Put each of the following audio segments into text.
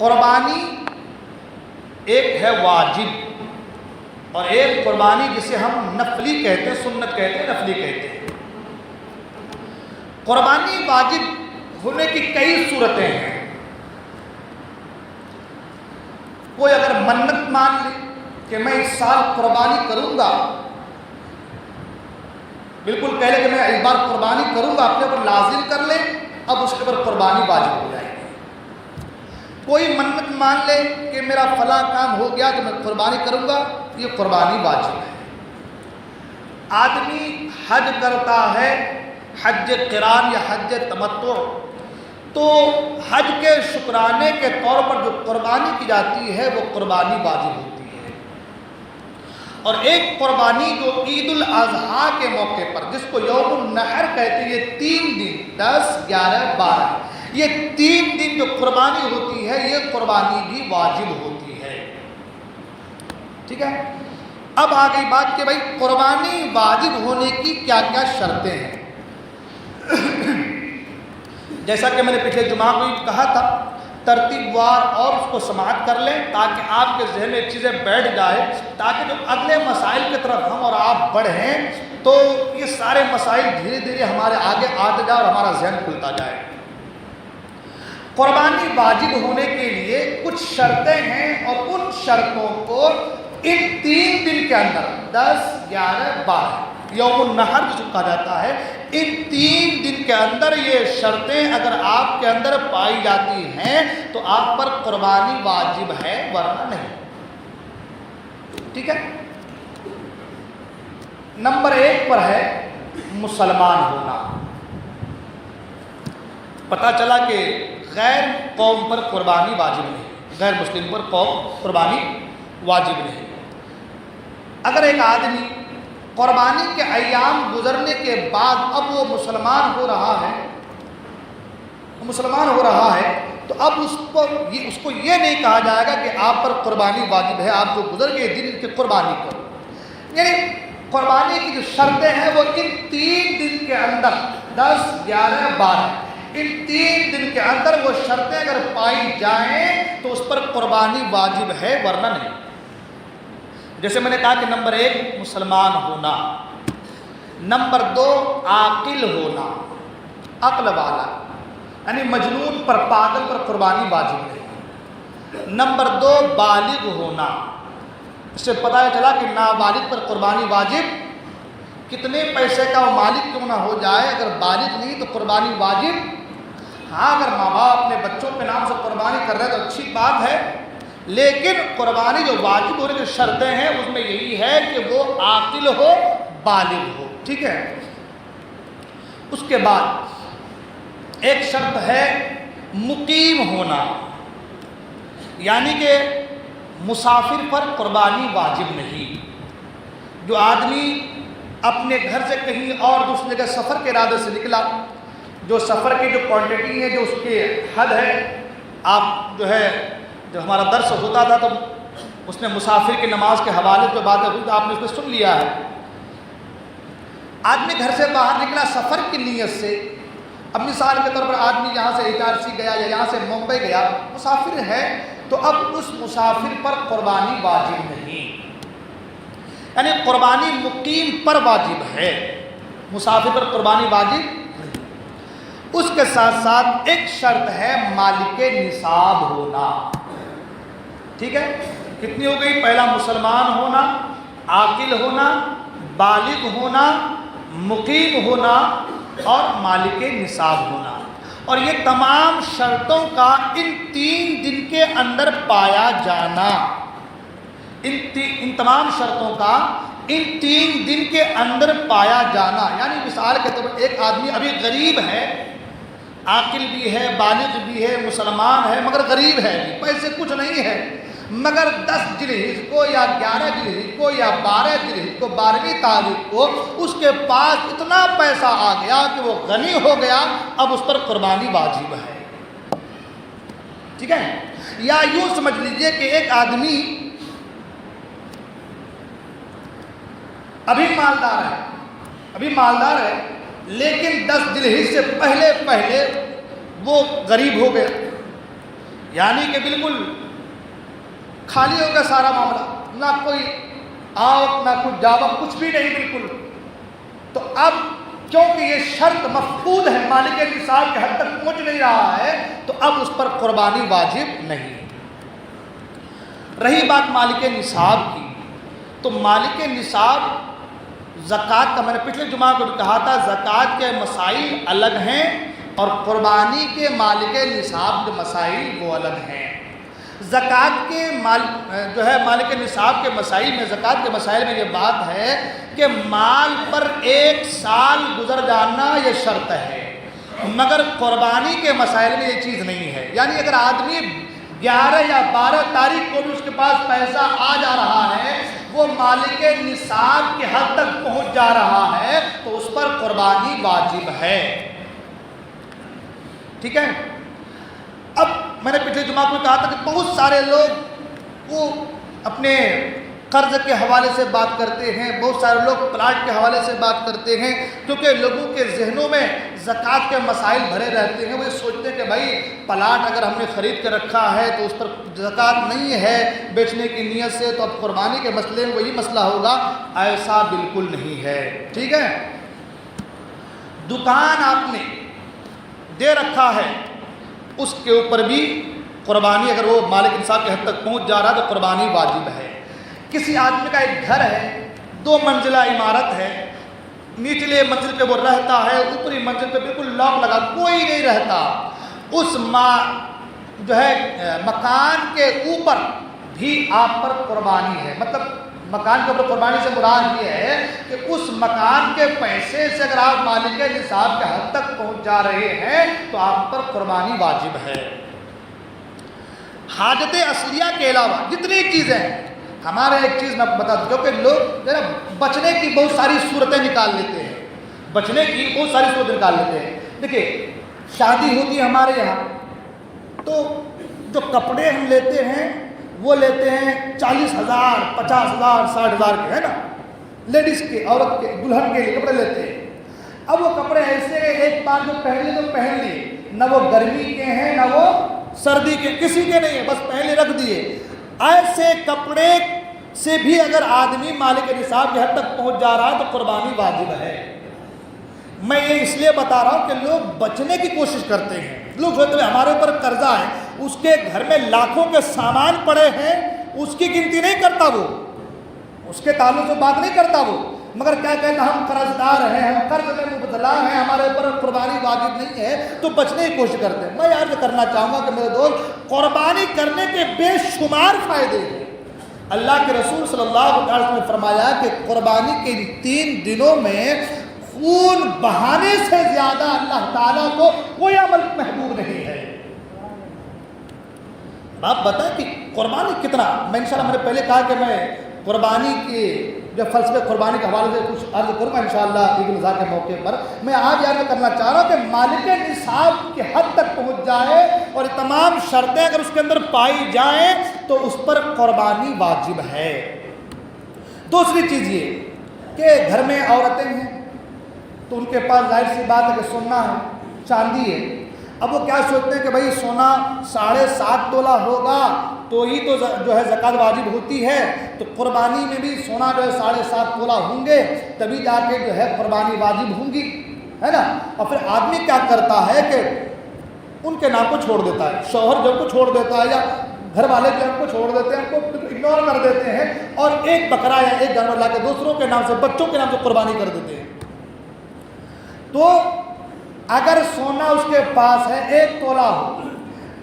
قربانی ایک ہے واجب اور ایک قربانی جسے ہم نفلی کہتے ہیں، سنت کہتے ہیں، نفلی کہتے ہیں۔ قربانی واجب ہونے کی کئی صورتیں ہیں۔ کوئی اگر منت مان لے کہ میں اس سال قربانی کروں گا، بالکل کہہ لے کہ میں اس بار قربانی کروں گا، اپنے اوپر لازم کر لے، اب اس کے اوپر قربانی واجب ہو جائے گی۔ کوئی منت مان لے کہ میرا فلاں کام ہو گیا تو میں قربانی کروں گا، یہ قربانی واجب ہے۔ آدمی حج کرتا ہے، حج قران یا حج تمتع، تو حج کے شکرانے کے طور پر جو قربانی کی جاتی ہے وہ قربانی واجب ہوتی ہے۔ اور ایک قربانی جو عید الاضحیٰ کے موقع پر، جس کو یوم النحر کہتے ہیں، یہ 3 دن 10، 11، 12 یہ 3 دن جو قربانی ہوتی ہے، یہ قربانی بھی واجب ہوتی ہے۔ ٹھیک ہے، اب آ گئی بات کہ بھائی قربانی واجب ہونے کی کیا کیا شرطیں ہیں۔ جیسا کہ میں نے پچھلے جمعہ کو کہا تھا، ترتیب وار اور اس کو سماعت کر لیں تاکہ آپ کے ذہن میں چیزیں بیٹھ جائے، تاکہ جب اگلے مسائل کی طرف ہم اور آپ بڑھیں تو یہ سارے مسائل دھیرے دھیرے ہمارے آگے آتے جائے اور ہمارا ذہن کھلتا جائے۔ قربانی واجب ہونے کے لیے کچھ شرطیں ہیں اور ان شرطوں کو ان 3 دن کے اندر 10، 11، 12 یوم النحر جس کو کہا جاتا ہے، ان 3 دن کے اندر یہ شرطیں اگر آپ کے اندر پائی جاتی ہیں تو آپ پر قربانی واجب ہے، ورنہ نہیں۔ ٹھیک ہے، نمبر 1 پر ہے مسلمان ہونا۔ پتہ چلا کہ غیر قوم پر قربانی واجب نہیں، غیر مسلم پر قربانی واجب نہیں۔ اگر ایک آدمی قربانی کے ایام گزرنے کے بعد اب وہ مسلمان ہو رہا ہے تو اب اس کو یہ نہیں کہا جائے گا کہ آپ پر قربانی واجب ہے، آپ جو گزر گئے دن کی قربانی کرو۔ یعنی قربانی کی جو شرطیں ہیں وہ ان 3 دن کے اندر 10، 11، 12 ان 3 دن کے اندر وہ شرطیں اگر پائی جائیں تو اس پر قربانی واجب ہے، ورنہ نہیں۔ جیسے میں نے کہا کہ نمبر 1 مسلمان ہونا، نمبر 2 عاقل ہونا، عقل والا، یعنی مجنون پر، پاگل پر قربانی واجب نہیں۔ نمبر 2 بالغ ہونا، اس سے پتہ چلا کہ نابالغ پر قربانی واجب، کتنے پیسے کا وہ مالک کیوں نہ ہو جائے، اگر بالغ نہیں تو قربانی واجب۔ ہاں اگر ماں باپ اپنے بچوں کے نام سے قربانی کر رہے ہیں تو اچھی بات ہے، لیکن قربانی جو واجب ہونے کی شرطیں ہیں اس میں یہی ہے کہ وہ عاقل ہو، بالغ ہو۔ ٹھیک ہے، اس کے بعد ایک شرط ہے مقیم ہونا، یعنی کہ مسافر پر قربانی واجب نہیں۔ جو آدمی اپنے گھر سے کہیں اور دوسری جگہ سفر کے ارادے سے نکلا، جو سفر کی جو کوانٹٹی ہے، جو اس کی حد ہے، آپ جو ہمارا درس ہوتا تھا تو اس نے مسافر کی نماز کے حوالے پہ باتیں ہوئی تو آپ نے اس پہ سن لیا ہے۔ آدمی گھر سے باہر نکلا سفر کی نیت سے، اب مثال کے طور پر آدمی یہاں سے HRC گیا یا یہاں سے ممبئی گیا، مسافر ہے، تو اب اس مسافر پر قربانی واجب نہیں، یعنی قربانی مقیم پر واجب ہے، مسافر پر قربانی واجب نہیں۔ اس کے ساتھ ساتھ ایک شرط ہے مالک نصاب ہونا۔ ٹھیک ہے، کتنی ہو گئی؟ پہلا مسلمان ہونا، عاقل ہونا، بالغ ہونا، مقیم ہونا اور مالک نصاب ہونا۔ اور یہ تمام شرطوں کا ان 3 دن کے اندر پایا جانا، ان تمام شرطوں کا ان 3 دن کے اندر پایا جانا، یعنی مثال کے طور پر ایک آدمی ابھی غریب ہے، عاقل بھی ہے، بالغ بھی ہے، مسلمان ہے، مگر غریب ہے، پیسے کچھ نہیں ہے، مگر 10 ذوالحجہ کو یا 11 ذوالحجہ کو یا 12 ذوالحجہ کو 12ویں تاریخ کو اس کے پاس اتنا پیسہ آ گیا کہ وہ غنی ہو گیا، اب اس پر قربانی واجب ہے۔ ٹھیک ہے، یا یوں سمجھ لیجئے کہ ایک آدمی ابھی مالدار ہے لیکن 10 ذوالحجہ سے پہلے وہ غریب ہو گیا، یعنی کہ بالکل خالی ہو گیا سارا معاملہ، نہ کوئی آوک نہ کوئی جاوک، کچھ بھی نہیں بالکل. تو اب کیونکہ یہ شرط مفقود ہے، مالک نصاب کے حد تک پہنچ نہیں رہا ہے، تو اب اس پر قربانی واجب نہیں. رہی بات مالک نصاب کی، تو مالک نصاب زکوٰۃ کا میں نے پچھلے جمعہ کو کہا تھا، زکوٰۃ کے مسائل الگ ہیں اور قربانی کے مالک نصاب کے مسائل وہ الگ ہیں. زکوٰۃ کے مالک نصاب کے مسائل میں، زکوٰۃ کے مسائل میں یہ بات ہے کہ مال پر 1 سال گزر جانا یہ شرط ہے، مگر قربانی کے مسائل میں یہ چیز نہیں ہے. یعنی اگر آدمی 11 یا 12 تاریخ کو بھی اس کے پاس پیسہ آ جا رہا ہے، وہ مالک نصاب کے حد تک پہنچ جا رہا ہے، تو اس پر قربانی واجب ہے. ٹھیک ہے. اب میں نے پچھلے جمعہ کو کہا تھا کہ بہت سارے لوگ وہ اپنے قرض کے حوالے سے بات کرتے ہیں، بہت سارے لوگ پلاٹ کے حوالے سے بات کرتے ہیں، کیونکہ لوگوں کے ذہنوں میں زکوٰۃ کے مسائل بھرے رہتے ہیں. وہ یہ سوچتے ہیں کہ بھائی پلاٹ اگر ہم نے خرید کے رکھا ہے تو اس پر زکوٰۃ نہیں ہے بیچنے کی نیت سے، تو اب قربانی کے مسئلے میں وہی مسئلہ ہوگا. ایسا بالکل نہیں ہے. ٹھیک ہے. دکان آپ نے دے رکھا ہے، اس کے اوپر بھی قربانی، اگر وہ مالک نصاب کے حد تک پہنچ جا رہا ہے تو قربانی واجب ہے. کسی آدمی کا ایک گھر ہے، 2 منزلہ عمارت ہے، نیچلے منزل پہ وہ رہتا ہے، اوپری منزل پہ بالکل لاک لگا کوئی نہیں رہتا. اس مکان کے اوپر بھی آپ پر قربانی ہے. مطلب مکان کے اوپر قربانی سے مراد یہ ہے کہ اس مکان کے پیسے سے اگر آپ مالک نصاب کے حد تک پہنچ جا رہے ہیں تو آپ پر قربانی واجب ہے. حاجت اصلیہ کے علاوہ جتنی چیزیں ہیں، ہمارے ایک چیز میں بتا دوں، کیونکہ لوگ بچنے کی بہت ساری صورتیں نکال لیتے ہیں، بچنے کی بہت ساری صورتیں نکال لیتے ہیں. دیکھیے شادی ہوتی ہے ہمارے یہاں، تو جو کپڑے ہم لیتے ہیں وہ لیتے ہیں 40,000 50,000 60,000 کے، ہے نا، لیڈیز کے، عورت کے، دلہن کے لیے کپڑے لیتے ہیں. اب وہ کپڑے ایسے ایک بار جو پہن لیے تو پہن لیے، نہ وہ گرمی کے ہیں نہ وہ سردی کے، کسی کے نہیں ہے، بس پہلے رکھ دیے. ایسے کپڑے سے بھی اگر آدمی مالک نصاب کے حد تک پہنچ جا رہا ہے تو قربانی واجب ہے. میں یہ اس لیے بتا رہا ہوں کہ لوگ بچنے کی کوشش کرتے ہیں. لوگ سوچتے ہیں ہمارے اوپر قرضہ ہے، اس کے گھر میں لاکھوں کے سامان پڑے ہیں، اس کی گنتی نہیں کرتا، وہ اس کے تعلق سے بات نہیں کرتا وہ، مگر کیا کہتا ہم قرض دار ہیں، ہم قرض میں مبتلا ہیں، ہمارے اوپر قربانی واجب نہیں ہے، تو بچنے کی کوشش کرتے ہیں. میں عرض کرنا چاہوں گا کہ میرے دوست، قربانی کرنے کے بے شمار فائدے ہیں. اللہ کے رسول صلی اللہ علیہ وسلم نے فرمایا کہ قربانی کے 3 دنوں میں خون بہانے سے زیادہ اللہ تعالیٰ کو کوئی عمل محبوب نہیں ہے. آپ بتائیں کہ قربانی کتنا، میں انشاءاللہ میں نے پہلے کہا کہ میں قربانی کے جو فلسفے قربانی کے حوالے سے کچھ عرض کروں گا انشاءاللہ عید الاضحیٰ کے موقع پر. میں آج یاد کرنا چاہ رہا ہوں کہ مالک نصاب کی حد تک پہنچ جائے اور تمام شرطیں اگر اس کے اندر پائی جائیں تو اس پر قربانی واجب ہے. دوسری چیز یہ کہ گھر میں عورتیں ہیں تو ان کے پاس ظاہر سی بات ہے کہ سونا ہے، چاندی ہے. اب وہ کیا سوچتے ہیں کہ بھائی سونا 7.5 تولہ ہوگا تو ہی تو جو ہے زکوٰۃ واجب ہوتی ہے، تو قربانی میں بھی سونا جو ہے 7.5 تولہ ہوں گے تبھی جا کے جو ہے قربانی واجب ہوں گی، ہے نا. اور پھر آدمی کیا کرتا ہے کہ ان کے نام کو چھوڑ دیتا ہے، شوہر جو کو چھوڑ دیتا ہے یا گھر والے جو ان کو چھوڑ دیتے ہیں، ان کو اگنور کر دیتے ہیں اور ایک بکرا یا ایک جانور لا کے دوسروں کے نام سے، بچوں کے نام سے قربانی کر دیتے ہیں. تو اگر سونا اس کے پاس ہے 1 تولہ ہو،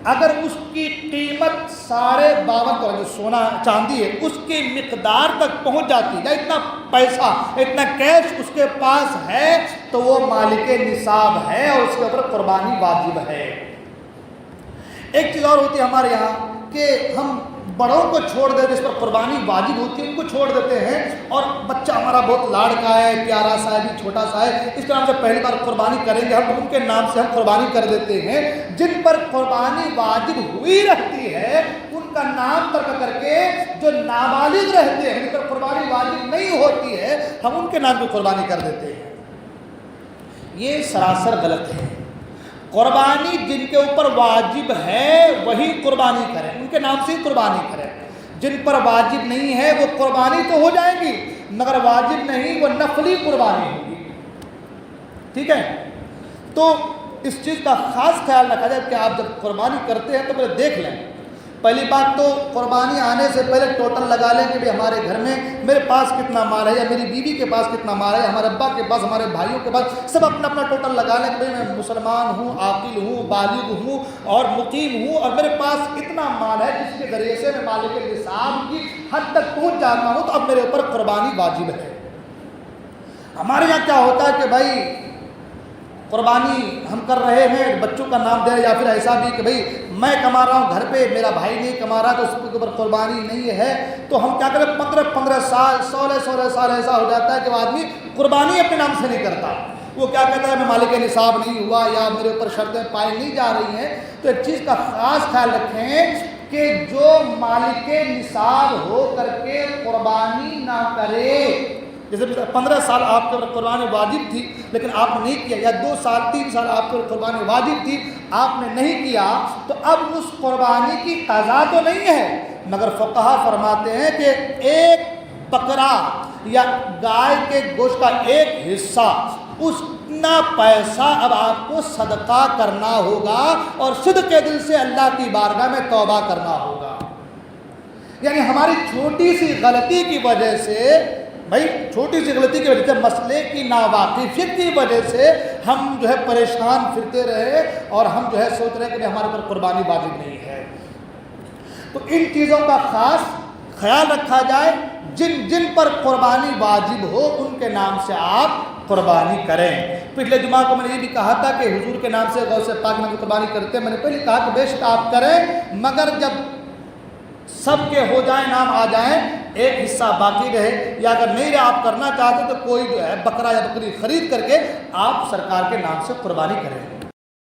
اگر اس کی قیمت 52.5 تولہ جو سونا چاندی ہے اس کی مقدار تک پہنچ جاتی ہے، اتنا پیسہ اتنا کیش اس کے پاس ہے تو وہ مالک نصاب ہے اور اس کے اوپر قربانی واجب ہے. ایک چیز اور ہوتی ہے ہمارے یہاں کہ ہم بڑوں کو چھوڑ دیتے، جس پر قربانی واجب ہوتی ہے ان کو چھوڑ دیتے ہیں، اور بچہ ہمارا بہت لاڑکا ہے، پیارا سا ہے، چھوٹا سا ہے، اس طرح سے پہلی بار قربانی کریں گے ہم، ان کے نام سے ہم قربانی کر دیتے ہیں. جن پر قربانی واجب ہوئی رہتی ہے ان کا نام ترک کر کے جو نابالغ رہتے ہیں، جن پر قربانی واجب نہیں ہوتی ہے، ہم ان کے نام کی قربانی کر دیتے ہیں. یہ سراسر غلط ہے. قربانی جن کے اوپر واجب ہے وہی قربانی کریں، ان کے نام سے ہی قربانی کریں۔ جن پر واجب نہیں ہے وہ قربانی تو ہو جائے گی مگر واجب نہیں، وہ نفلی قربانی ہوگی، ٹھیک ہے؟ تو اس چیز کا خاص خیال رکھا جائے کہ آپ جب قربانی کرتے ہیں تو پہلے دیکھ لیں۔ پہلی بات تو قربانی آنے سے پہلے ٹوٹل لگا لیں کہ ہمارے گھر میں میرے پاس کتنا مال ہے، یا میری بیوی کے پاس کتنا مال ہے، ہمارے ابا کے پاس، ہمارے بھائیوں کے پاس، سب اپنا اپنا ٹوٹل لگا لیں کہ میں مسلمان ہوں، عاقل ہوں، بالغ ہوں اور مقیم ہوں، اور میرے پاس اتنا مال ہے جس کے ذریعے سے میں مالک نصاب کی حد تک پہنچ جاتا ہوں، تو اب میرے اوپر قربانی واجب ہے۔ ہمارے یہاں کیا ہوتا ہے کہ بھائی قربانی ہم کر رہے ہیں، بچوں کا نام دے رہے، یا پھر ایسا بھی کہ بھائی میں کما رہا ہوں گھر پہ، میرا بھائی نہیں کما رہا تو اس کے اوپر قربانی نہیں ہے، تو ہم کیا کریں 15 سال 16 سال ایسا ہو جاتا ہے کہ وہ آدمی قربانی اپنے نام سے نہیں کرتا، وہ کیا کہتا ہے میں مالک نصاب نہیں ہوا یا میرے اوپر شرطیں پائی نہیں جا رہی ہیں۔ تو ایک چیز کا خاص خیال رکھیں کہ جو مالک نصاب ہو کر کے قربانی نہ کرے، جیسے 15 سال آپ کے اوپر قربانی واجب تھی لیکن آپ نے نہیں کیا، یا 2 سال 3 سال آپ کے اوپر قربانی واجب تھی آپ نے نہیں کیا، تو اب اس قربانی کی قضا تو نہیں ہے، مگر فقہا فرماتے ہیں کہ ایک بکرا یا گائے کے گوشت کا ایک حصہ، اتنا پیسہ اب آپ کو صدقہ کرنا ہوگا اور صدق کے دل سے اللہ کی بارگاہ میں توبہ کرنا ہوگا۔ یعنی ہماری چھوٹی سی غلطی کی وجہ سے، بھائی چھوٹی سی غلطی کی وجہ سے، مسئلے کی ناواقفیت کی وجہ سے ہم جو ہے پریشان پھرتے رہے اور ہم جو ہے سوچ رہے کہ ہمارے پر قربانی واجب نہیں ہے۔ تو ان چیزوں کا خاص خیال رکھا جائے، جن جن پر قربانی واجب ہو ان کے نام سے آپ قربانی کریں۔ پچھلے جمعہ کو میں نے یہ بھی کہا تھا کہ حضور کے نام سے غوث پاک میں قربانی کرتے ہیں، میں نے پہلے کہا کہ بے شک آپ کریں، مگر جب سب کے ہو جائیں، نام آ جائیں، ایک حصہ باقی رہے، یا اگر نہیں رہے آپ کرنا چاہتے تو کوئی جو ہے بکرا یا بکری خرید کر کے آپ سرکار کے نام سے قربانی کریں۔